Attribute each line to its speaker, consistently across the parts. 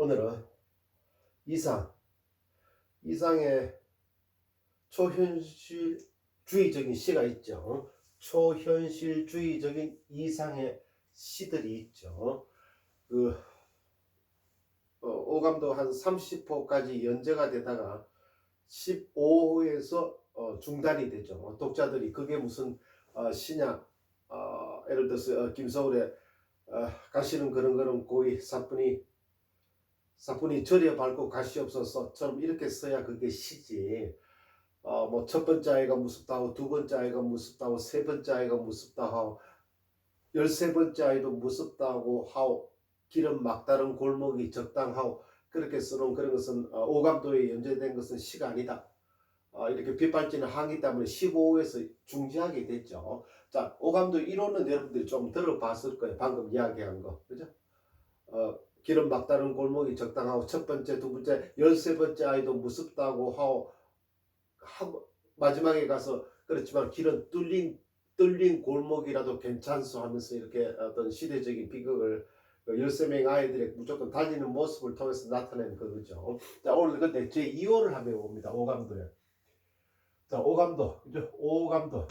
Speaker 1: 오늘은 이상의 초현실주의적인 시가 있죠. 초현실주의적인 이상의 시들이 있죠. 오감도 한 30호까지 연재가 되다가 15호에서 중단이 되죠. 독자들이 그게 무슨 시냐, 예를 들어서 김서울의 가시는 그런 고이 사뿐히 절여 밟고 가시옵소서처럼 이렇게 써야 그게 시지. 뭐 첫 번째 아이가 무섭다 하고 두 번째 아이가 무섭다 하고 세 번째 아이가 무섭다 하고 13번째 아이도 무섭다 하고 길은 막다른 골목이 적당하고 그렇게 써놓은 그런 것은 오감도에 연재된 것은 시가 아니다. 이렇게 빗발치는 항의 때문에 15호에서 중지하게 됐죠. 자, 오감도 1호는 여러분들이 좀 들어봤을 거예요. 방금 이야기한 거. 그죠? 길은 막다른 골목이 적당하고 첫 번째, 두 번째, 13번째 아이도 무섭다고 하고 마지막에 가서 그렇지만 길은 뚫린 골목이라도 괜찮소 하면서 이렇게 어떤 시대적인 비극을 13명 아이들의 무조건 달리는 모습을 통해서 나타낸 거죠. 자, 오늘 근데 제 2호를 한번 봅니다. 오감도에. 자, 오감도. 그죠? 오감도.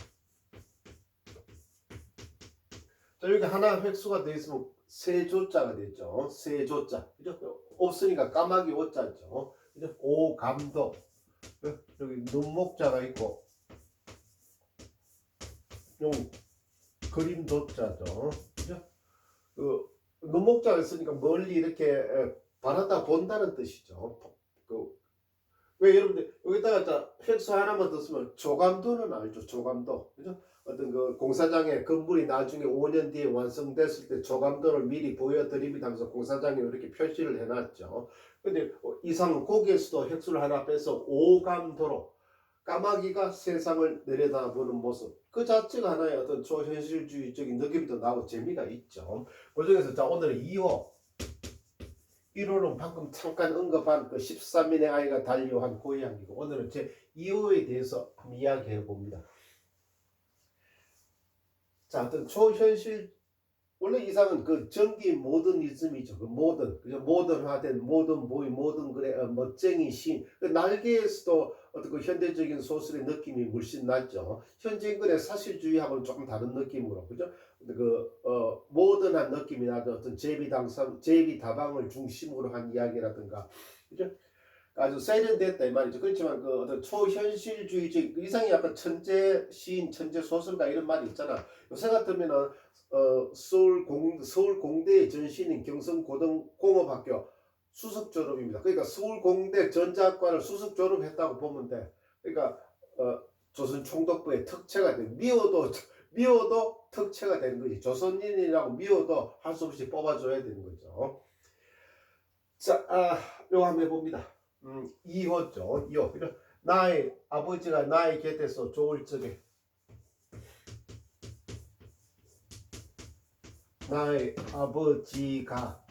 Speaker 1: 자, 여기 하나 획수가 되어 있으면 세조자가 되죠. 세조자. 그죠? 없으니까 까마귀 오자죠. 그죠? 오감도. 여기 눈목자가 있고, 용 그림 도자죠. 그죠? 눈목자가 있으니까 멀리 이렇게 바라다 본다는 뜻이죠. 왜 여러분들 여기다가 획수 하나만 더 쓰면 조감도는 알죠. 조감도. 그죠? 어떤 그 공사장의 건물이 나중에 5년 뒤에 완성됐을 때 조감도를 미리 보여드립니다 하면서 공사장에 이렇게 표시를 해놨죠. 근데 이상은 거기에서도 획수를 하나 빼서 오감도로 까마귀가 세상을 내려다보는 모습 그 자체가 하나의 어떤 초현실주의적인 느낌도 나고 재미가 있죠. 그 중에서 자 오늘은 2호 1호는 방금 잠깐 언급한 그 13인의 아이가 달려한 고향이고 오늘은 제 2호에 대해서 이야기해 봅니다. 자, 어떤 초현실 원래 이상은 그 전기 모더니즘이죠. 그 그죠? 모던화된 모던 보이 모던 그래 멋쟁이 신. 그 날개에서도 어떤 그 현대적인 소설의 느낌이 물씬 났죠. 현재 인근의 사실주의하고는 조금 다른 느낌으로 그죠? 모던한 느낌이 나죠. 어떤 제비 다방을 중심으로 한 이야기라든가 그죠? 아주 세련됐다 이 말이죠. 그렇지만 그 어떤 초현실주의적 이상이 약간 천재 시인, 천재 소설가 이런 말이 있잖아. 요새 같으면은 서울공대의 전신인 경성고등공업학교 수석 졸업입니다. 그러니까 서울공대 전자학과를 수석 졸업했다고 보면 돼. 그러니까 조선총독부의 특채가 돼. 미워도 특채가 되는 거지. 조선인이라고 미워도 할 수 없이 뽑아줘야 되는 거죠. 자, 요거 한번 해봅니다. 2호죠. 2호. 나의 아버지가 나의 곁에서 좋을 적에 나의 아버지가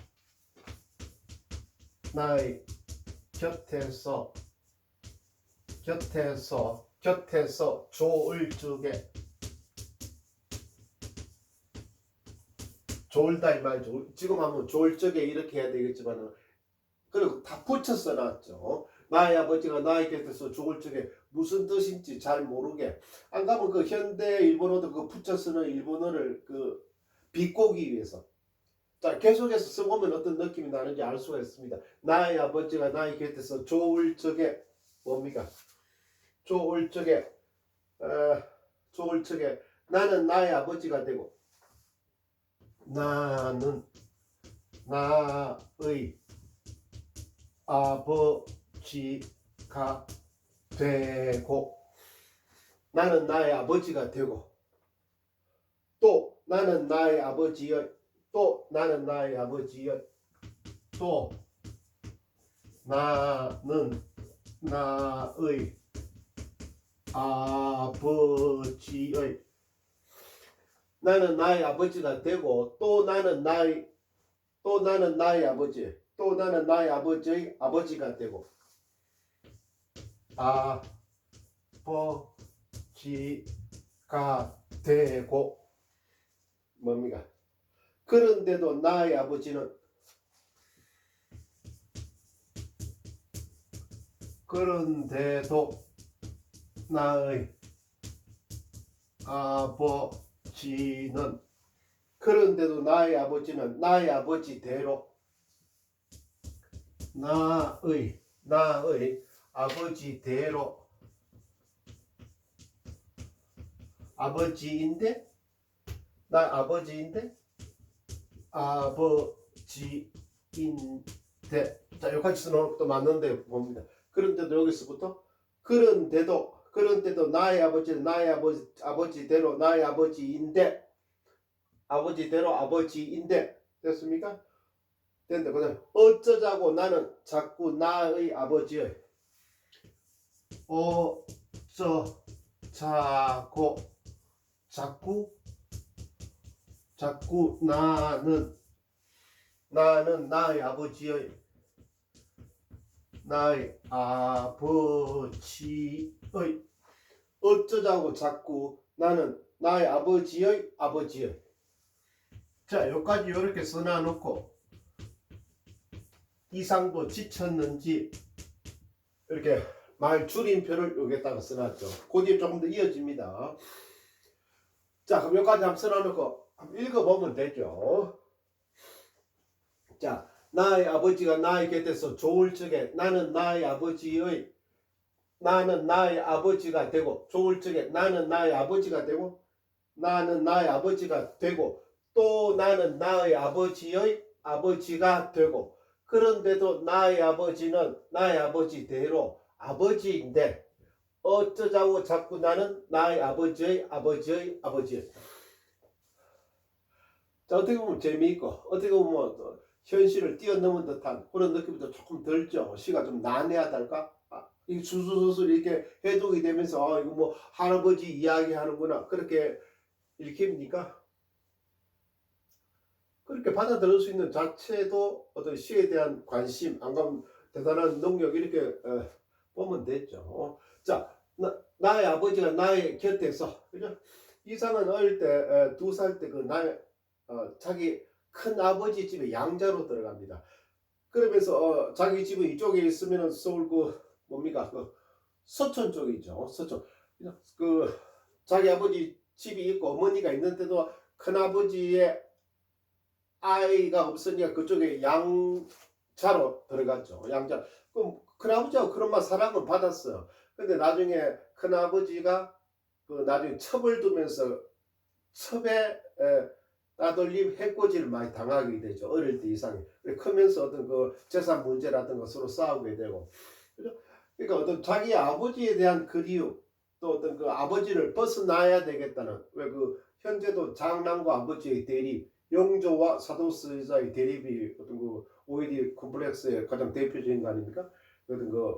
Speaker 1: 나의 곁에서 좋을 적에 좋을다 이 말이죠. 지금 하면 좋을 적에 이렇게 해야 되겠지만은 그리고 다 붙여서 놨죠. 나의 아버지가 나의 곁에서 좋을 적에 무슨 뜻인지 잘 모르게 안 가면 그 현대 일본어도 그 붙여 쓰는 일본어를 그 비꼬기 위해서 자 계속해서 써보면 어떤 느낌이 나는지 알 수가 있습니다. 나의 아버지가 나의 곁에서 좋을 적에 뭡니까? 좋을 적에 나는 나의 아버지가 되고 나는 나의 아버지가 되고 나는 나의 아버지가 되고 또 나는 나의 아버지여 또 나는 나의 아버지여 또 나는 나의 아버지의 나는 나의 아버지가 되고 또 나는 나의 아버지 또 나는 나의 아버지의 아버지가 되고 아버지가 되고 뭡니까? 그런데도 나의 아버지는 그런데도 나의 아버지는 그런데도 나의 아버지는 나의 아버지대로 나의 아버지대로 아버지인데 나 아버지인데 자 여기까지 써놓은 것도 맞는데 봅니다. 그런데도 여기서부터 그런데도 나의 아버지는 나의 아버지대로 나의 아버지인데 됐습니까? 됐는데 그다음 어쩌자고 나는 자꾸 나의 아버지의 자꾸 나는 나의 아버지의 어쩌자고 자꾸 나는 나의 아버지의 자 여기까지 이렇게 써놔놓고 이상도 지쳤는지 이렇게 말 줄임표를 여기에다가 써놨죠. 그 뒤에 조금 더 이어집니다. 자 그럼 여기까지 한번 써놔놓고 한번 읽어보면 되죠. 자 나의 아버지가 나의 곁에서 좋을 적에 나는 나의 아버지가 되고 좋을 적에 나는 나의 아버지가 되고 또 나는 나의 아버지의 아버지가 되고 그런데도 나의 아버지는 나의 아버지대로 아버지인데 어쩌자고 자꾸 나는 나의 아버지의 자 어떻게 보면 재미있고 어떻게 보면 또 현실을 뛰어넘은 듯한 그런 느낌도 조금 들죠. 시가 좀 난해하달까? 이 수수수술 이렇게 해독이 되면서 이거 뭐 할아버지 이야기 하는구나 그렇게 읽힙니까? 그렇게 받아들일 수 있는 자체도 어떤 시에 대한 관심, 안 가면 대단한 능력 이렇게 보면 되죠. 자, 나의 아버지가 나의 곁에서 그죠? 이상은 어릴 때 2살 때 그 나의 자기 큰 아버지 집에 양자로 들어갑니다. 그러면서 자기 집은 이쪽에 있으면 서울 그 뭡니까 그 서촌 쪽이죠. 서촌 그 자기 아버지 집이 있고 어머니가 있는데도 큰 아버지의 아이가 없으니까 그쪽에 양자로 들어갔죠. 양자. 그럼 큰아버지하고 그런만 사랑을 받았어요. 근데 나중에 큰아버지가 그 나중에 첩을 두면서 첩에 따돌림 해코지를 많이 당하게 되죠. 어릴 때 이상이. 크면서 어떤 그 재산 문제라든가 서로 싸우게 되고. 그러니까 어떤 자기 아버지에 대한 그리움 또 어떤 그 아버지를 벗어나야 되겠다는 왜 그 현재도 장남과 아버지의 대립 영조와 사도세자의 대립이 어떤 그 오이디 콤플렉스의 가장 대표적인 거 아닙니까? 어떤 그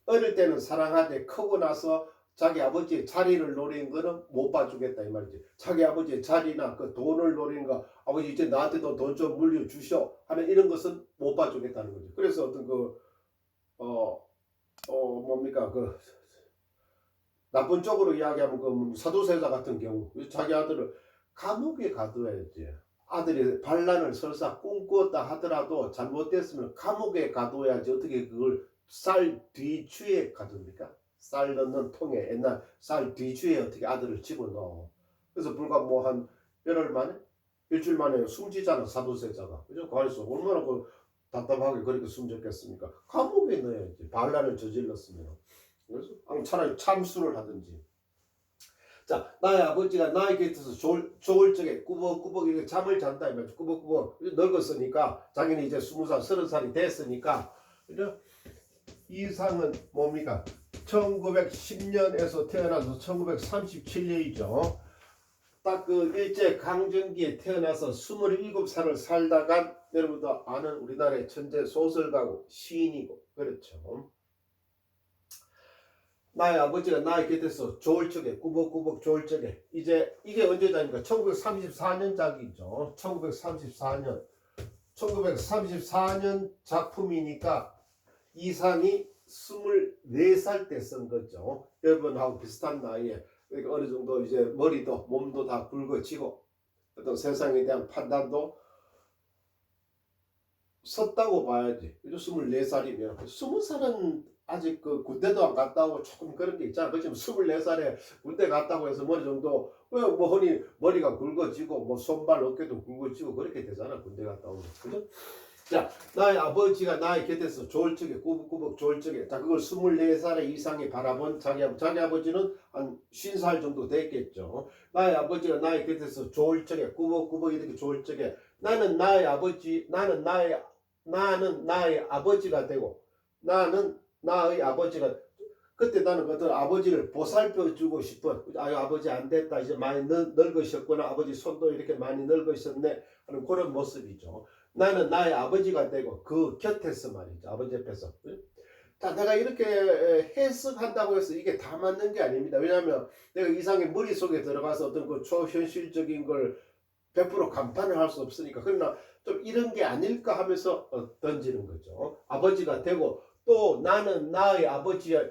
Speaker 1: 어릴 때는 사랑하되 크고 나서 자기 아버지의 자리를 노리는 거는 못 봐주겠다 이 말이지. 자기 아버지의 자리나 그 돈을 노리는 거 아버지 이제 나한테도 돈 좀 물려주셔 하는 이런 것은 못 봐주겠다는 거죠. 그래서 어떤 그 뭡니까 그 나쁜 쪽으로 이야기하면 그 사도세자 같은 경우 자기 아들을 감옥에 가둬야지. 아들이 반란을 설사 꿈꾸었다 하더라도 잘못됐으면 감옥에 가둬야지. 어떻게 그걸 쌀 뒤추에 가둡니까? 쌀 넣는 통에 옛날 쌀 뒤추에 어떻게 아들을 집어넣어. 그래서 불과 뭐 한 열흘 만에 일주일 만에 숨지잖아 사도세자가. 그죠? 그래서 얼마나 그 답답하게 그렇게 숨졌겠습니까? 감옥에 넣어야지. 반란을 저질렀으면. 그래서 차라리 참수를 하든지. 자, 나의 아버지가 나의 곁에서 좋을 적에 꾸벅꾸벅 이렇게 잠을 잔다 이 말이죠. 꾸벅꾸벅 늙었으니까 자기는 이제 20살, 30살이 됐으니까 그죠? 이상은 뭡니까? 1910년에서 태어나서 1937년이죠. 딱 그 일제 강점기에 태어나서 27살을 살다간 여러분도 아는 우리나라의 천재 소설가고 시인이고 그렇죠. 나의 아버지가 나의 곁에서 좋을 적에 꾸벅꾸벅 좋을 적에 이제 이게 언제작입니까? 1934년작이죠. 1934년 작품이니까 이상이 24살 때 쓴 거죠. 여러분하고 비슷한 나이에 그러니까 어느 정도 이제 머리도 몸도 다 굵어지고 어떤 세상에 대한 판단도 섰다고 봐야지. 24살이면 20살은 아직 그 군대도 안 갔다 오고 조금 그런 게 있잖아. 그렇지만 24살에 군대 갔다고 해서 머리 정도 뭐 흔히 머리가 굵어지고 뭐 손발 어깨도 굵어지고 그렇게 되잖아. 군대 갔다 오면. 그죠? 자, 나의 아버지가 나의 곁에서 좋을 적에 꾸벅꾸벅 좋을 적에 자 그걸 24살 이상이 바라본 자기 아버지는 한 50살 정도 됐겠죠. 나의 아버지가 나의 곁에서 좋을 적에 꾸벅꾸벅 이렇게 좋을 적에 나는 나의 아버지가 되고 나는 나의 아버지가 그때 나는 어떤 아버지를 보살펴 주고 싶어. 아유 아버지 안 됐다 이제 많이 늙으셨구나 아버지 손도 이렇게 많이 늙으셨네 하는 그런 모습이죠. 나는 나의 아버지가 되고 그 곁에서 말이죠. 아버지 옆에서. 자, 내가 이렇게 해석한다고 해서 이게 다 맞는 게 아닙니다. 왜냐하면 내가 이상의 머릿속에 들어가서 어떤 그 초현실적인 걸 100% 감탄을 할 수 없으니까. 그러나 좀 이런 게 아닐까 하면서 던지는 거죠. 아버지가 되고 또 나는 나의 아버지야.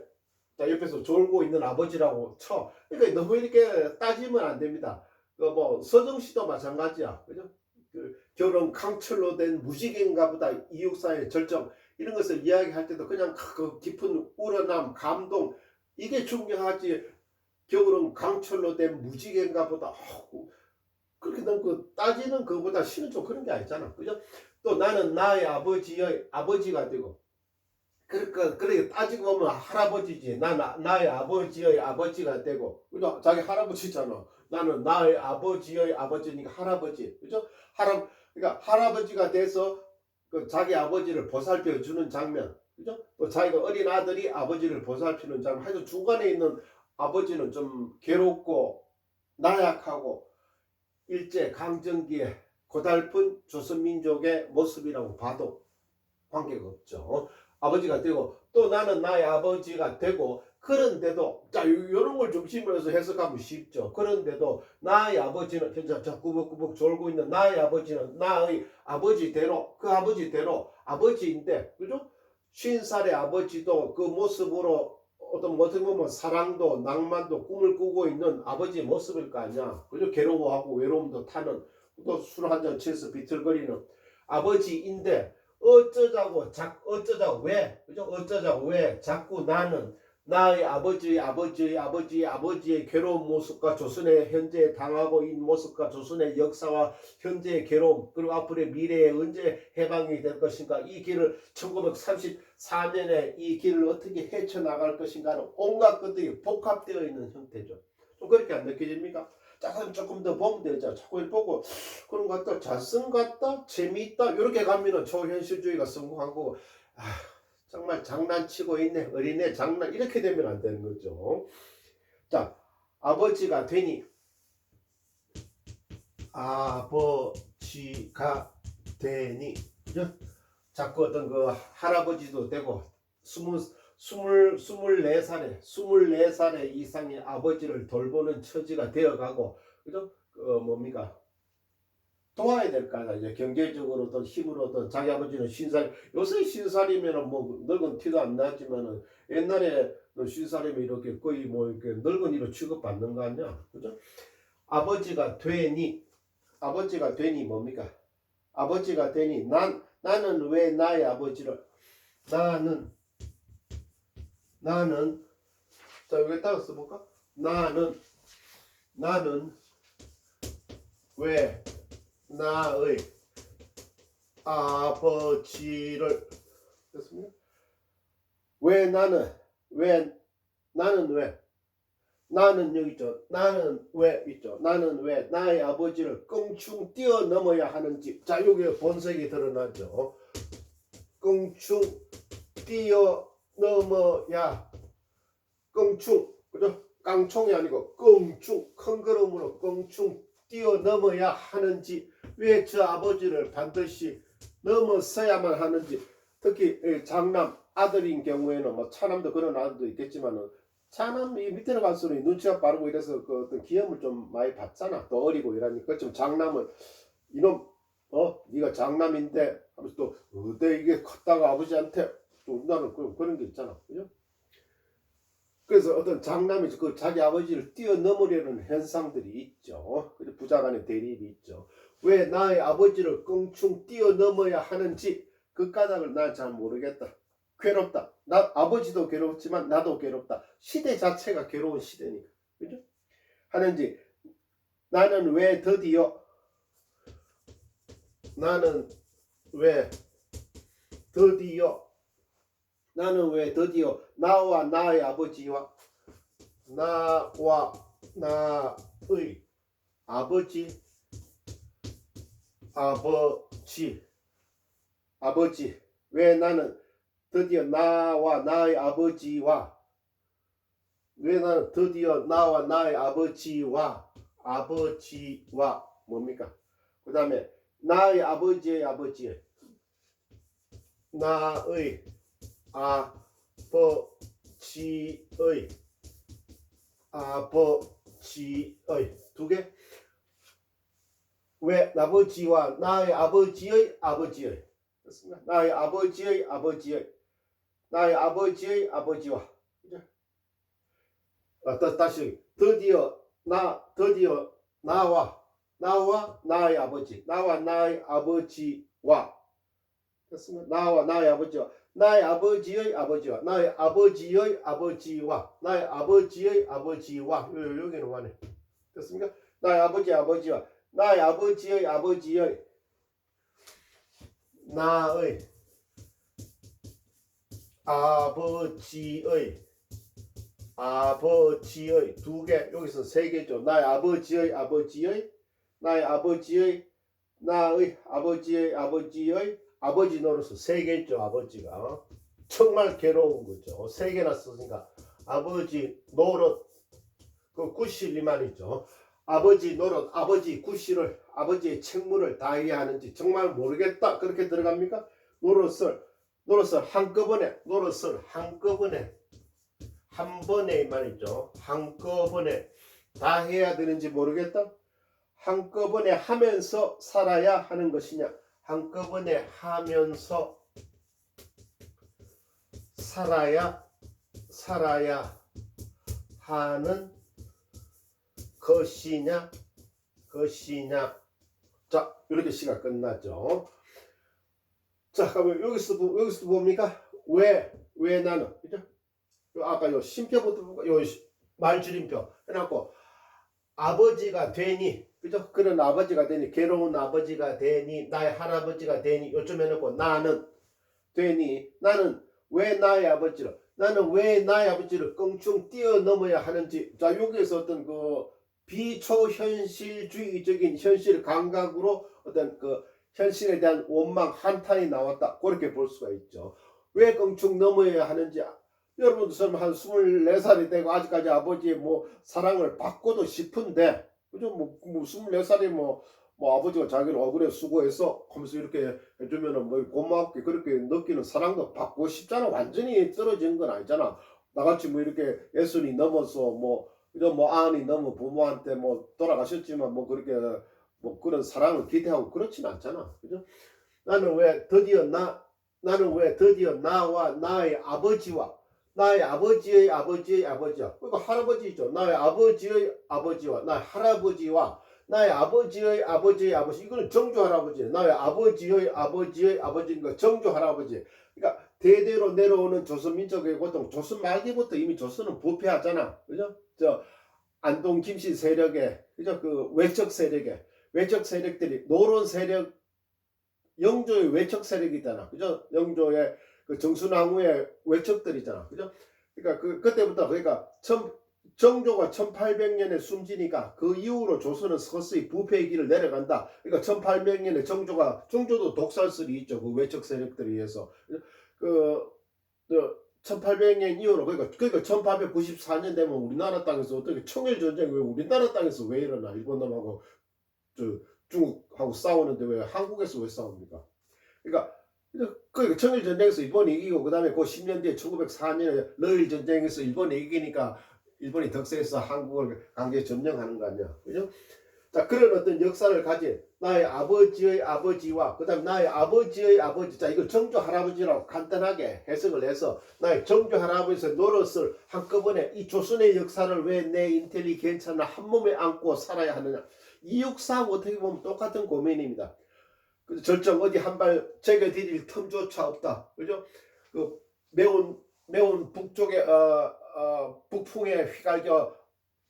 Speaker 1: 자, 옆에서 졸고 있는 아버지라고 쳐. 그러니까 너무 이렇게 따지면 안 됩니다. 그 뭐 서정 씨도 마찬가지야. 그죠? 그 결혼 강철로 된 무지개인가 보다 이육사의 절정 이런 것을 이야기할 때도 그냥 그 깊은 우러남 감동 이게 중요하지 결혼 강철로 된 무지개인가 보다 그렇게 너무 그 따지는 것보다 신은 좀 그런 게 아니잖아. 그죠? 또 나는 나의 아버지의 아버지가 되고 그러니까 그렇게 따지고 보면 할아버지지. 나의 아버지의 아버지가 되고 그죠? 자기 할아버지잖아. 나는 나의 아버지의 아버지니까 할아버지. 그죠? 그러니까 할아버지가 돼서 그 자기 아버지를 보살펴 주는 장면. 그죠? 또 자기가 어린 아들이 아버지를 보살피는 장면. 하여튼 중간에 있는 아버지는 좀 괴롭고 나약하고 일제 강점기에 고달픈 조선민족의 모습이라고 봐도 관계가 없죠. 아버지가 되고 또 나는 나의 아버지가 되고 그런데도 자 이런 걸 중심으로 해서 해석하면 쉽죠. 그런데도 나의 아버지는 현재 꾸벅꾸벅 졸고 있는 나의 아버지는 나의 아버지대로 그 아버지대로 아버지인데 그죠? 50살의 아버지도 그 모습으로 어떻게 보면 사랑도 낭만도 꿈을 꾸고 있는 아버지의 모습일 거 아니야. 그죠? 괴로워하고 외로움도 타는 또 술 한잔 취해서 비틀거리는 아버지인데 어쩌자고 왜 그죠? 어쩌자고 왜 자꾸 나는 나의 아버지의 괴로운 모습과 조선의 현재 당하고 있는 모습과 조선의 역사와 현재의 괴로움 그리고 앞으로의 미래에 언제 해방이 될 것인가 이 길을 1934년에 이 길을 어떻게 헤쳐나갈 것인가는 온갖 것들이 복합되어 있는 형태죠. 좀 그렇게 안 느껴집니까? 자 그럼 조금 더 보면 되죠. 자꾸 보고 그런 것 같다 잘 쓴 것 같다 재미있다 이렇게 가면은 초현실주의가 성공하고 정말 장난치고 있네 어린애 장난 이렇게 되면 안 되는 거죠. 자 아버지가 되니 그죠? 자꾸 어떤 그 할아버지도 되고 24살에 이상의 아버지를 돌보는 처지가 되어가고 그죠? 뭡니까? 도와야 될 거 아니야. 이제 경제적으로든 힘으로든 자기 아버지는 50살 요새 50살이면은 뭐 늙은 티도 안 나지만은 옛날에 50살이면 이렇게 거의 뭐 이렇게 늙은이로 취급받는 거 아니야. 그죠? 아버지가 되니 뭡니까? 아버지가 되니 나는 왜 나의 아버지를 나는 자 여기다가 써볼까? 나는 왜 나의 아버지를 됐습니까? 왜 나는 여기 있죠. 나는 왜 있죠. 나는 왜 나의 아버지를 껑충 뛰어넘어야 하는지 자 여기 본색이 드러나죠. 껑충 뛰어넘어야 껑충 그죠? 깡총이 아니고 껑충 큰 걸음으로 껑충 뛰어넘어야 하는지 왜 저 아버지를 반드시 넘어서야만 하는지 특히 장남 아들인 경우에는 뭐 차남도 그런 아들도 있겠지만은 차남이 밑에 갈수록 눈치가 빠르고 이래서 그 어떤 기염을 좀 많이 받잖아. 또 어리고 이러니까 그렇지만 장남은 이놈 네가 장남인데 하면서 또 어때 이게 컸다가 아버지한테 또 나는 그런 게 있잖아. 그죠? 그래서 어떤 장남이 그 자기 아버지를 뛰어넘으려는 현상들이 있죠. 부자 간의 대립이 있죠. 왜 나의 아버지를 껑충 뛰어넘어야 하는지 그 까닭을 난 잘 모르겠다. 괴롭다. 나 아버지도 괴롭지만 나도 괴롭다. 시대 자체가 괴로운 시대니까. 그죠? 하는지 나는 왜 드디어 나와 나의 아버지와 나의 아버지 왜 나는 드디어 나와 나의 아버지와 뭡니까? 그 다음에 나의 아버지의 두 개? 왜 아버지와 나의 아버지의 그렇습니다. 나의 아버지의 아버지와 다시 드디어 나와 나의 아버지와 그렇습니다. 나와 나의 아버지와 나의 아버지의 아버지와 여기는 와네. 됐습니까? 나의 아버지와 나의 아버지의 두 개, 여기서 세 개죠. 나의 아버지의 아버지 노릇은 세 개죠. 아버지가 정말 괴로운 거죠. 세 개나 썼으니까 아버지 노릇 그 구실 이 말이죠. 아버지 노릇, 아버지 구실을, 아버지의 책무를 다해야 하는지 정말 모르겠다. 그렇게 들어갑니까? 노릇을 한꺼번에 한 번에 말이죠. 한꺼번에 다 해야 되는지 모르겠다. 한꺼번에 하면서 살아야 하는 것이냐? 한꺼번에 하면서 살아야 하는 것이냐? 자, 이렇게 시가 끝났죠. 자, 그러면 여기서 뭡니까? 왜 나는, 그죠? 아까 요 심표부터 요 말줄임표 해놓고 아버지가 되니, 그죠? 그런 아버지가 되니, 괴로운 아버지가 되니, 나의 할아버지가 되니, 요즘 해놓고 나는 되니, 나는 왜 나의 아버지를 껑충 뛰어넘어야 하는지. 자, 여기에서 어떤 그 비초현실주의적인 현실 감각으로 어떤 그 현실에 대한 원망, 한탄이 나왔다. 그렇게 볼 수가 있죠. 왜 껑충 넘어야 하는지. 여러분도 한 24살이 되고 아직까지 아버지의 뭐 사랑을 받고도 싶은데, 그죠? 뭐 24살이 뭐 아버지가 자기를 억울해 수고해서 하면서 이렇게 해주면은 뭐 고맙게 그렇게 느끼는 사랑도 받고 싶잖아. 완전히 떨어진 건 아니잖아. 나같이 뭐 이렇게 예순이 넘어서 그죠? 아흔이 넘어 부모한테 돌아가셨지만 그렇게 그런 사랑을 기대하고 그렇진 않잖아. 그죠? 나는 왜 드디어 나와 나의 아버지와 나의 아버지의 아버지와 그러니까 할아버지죠. 나의 아버지의 아버지와 나의 할아버지와 나의 아버지의 아버지 이거는 정조 할아버지. 나의 아버지의 아버지니까 정조 할아버지. 그러니까 대대로 내려오는 조선 민족의 고통. 조선 말기부터 이미 조선은 부패하잖아. 그죠? 안동 김씨 세력에, 그죠? 그 외척 세력들이 노론 세력, 영조의 외척 세력이잖아. 그죠? 영조의 그 정순왕후의 외척들이잖아. 그죠? 그러니까 그때부터 정조가 1800년에 숨지니까 그 이후로 조선은 서서히 부패의 길을 내려간다. 그러니까 1800년에 정조도 독살설이 있죠. 그 외척 세력들에 의해서. 1800년 이후로 그러니까 1894년 되면 우리나라 땅에서 어떻게 청일 전쟁이 왜 우리나라 땅에서 왜 일어나? 일본 놈하고 중국하고 싸우는데 왜 한국에서 왜 싸웁니까? 그러니까 청일 전쟁에서 일본이 이기고 그다음에 그 10년 뒤에 1904년에 러일 전쟁에서 일본이 이기니까 일본이 덕세해서 한국을 강제 점령하는 거 아니야. 그죠? 자, 그런 어떤 역사를 가진 나의 아버지의 아버지와 그다음 나의 아버지의 아버지. 자, 이걸 정조 할아버지라고 간단하게 해석을 해서 나의 정조 할아버지의 노릇을 한꺼번에 이 조선의 역사를 왜 내 인텔리겐처나 한 몸에 안고 살아야 하느냐. 이육사하고 어떻게 보면 똑같은 고민입니다. 절정 어디 한 발 제게 디딜 틈조차 없다. 그죠? 매운 북쪽에 북풍에 휘갈겨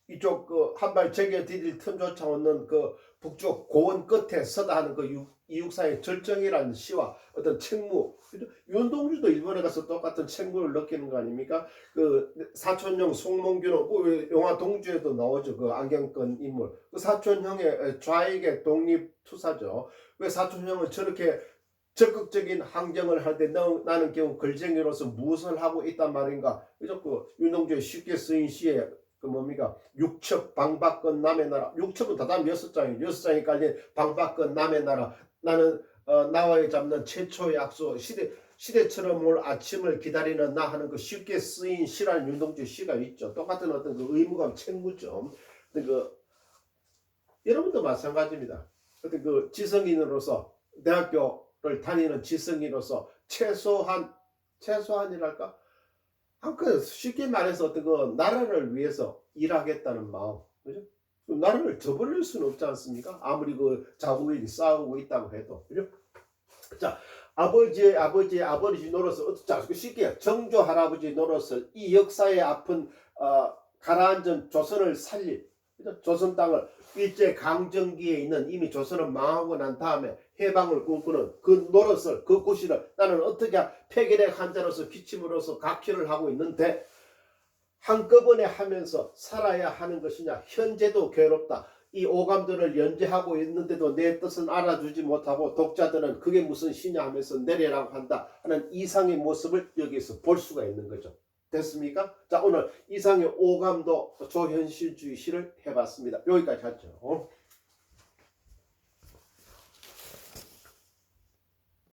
Speaker 1: 이쪽 그 한발 제게 디딜 틈조차 없는 그 북쪽 고원 끝에 서다 하는 그 이육사의 절정이라는 시와 어떤 책무. 윤동주도 일본에 가서 똑같은 책무를 느끼는 거 아닙니까? 그 사촌형 송몽규는 그 영화 동주에도 나오죠. 그 안경끈 인물. 그 사촌형의 좌익의 독립투사죠. 왜 사촌형은 저렇게 적극적인 항쟁을 할 때 나는 겨우 걸쟁이로서 무엇을 하고 있단 말인가? 그죠? 그 윤동주의 쉽게 쓰인 시에 그 뭡니까? 육첩 방박건 남의 나라. 육첩은 다단 6장이 6장이 깔린 방박건 남의 나라. 나는 나와의 잡는 최초의 약속. 시대처럼 올 아침을 기다리는 나 하는 그 쉽게 쓰인 시라는 윤동주 시가 있죠. 똑같은 어떤 그 의무감 책무점. 그 여러분도 마찬가지입니다. 어떤 그 지성인으로서 대학교를 다니는 지성인으로서 최소한이랄까? 그 쉽게 말해서 어떤 그 나라를 위해서 일하겠다는 마음, 그죠? 나라를 저버릴 수는 없지 않습니까? 아무리 그 자국민이 싸우고 있다고 해도, 그죠? 자, 아버지 노릇을 자 쉽게 정조 할아버지 노릇을 이 역사의 아픈 가라앉은 조선을 살릴, 그죠? 조선 땅을 일제 강점기에 있는 이미 조선은 망하고 난 다음에 해방을 꿈꾸는 그 노릇을 그 고시를 나는 어떻게 폐결핵 환자로서 기침으로서 각혈을 하고 있는데 한꺼번에 하면서 살아야 하는 것이냐. 현재도 괴롭다. 이 오감들을 연재하고 있는데도 내 뜻은 알아주지 못하고 독자들은 그게 무슨 시냐 하면서 내려라고 한다 하는 이상의 모습을 여기서 볼 수가 있는 거죠. 됐습니까? 자, 오늘 이상의 오감도 조현실주의 시를 해봤습니다. 여기까지 하죠.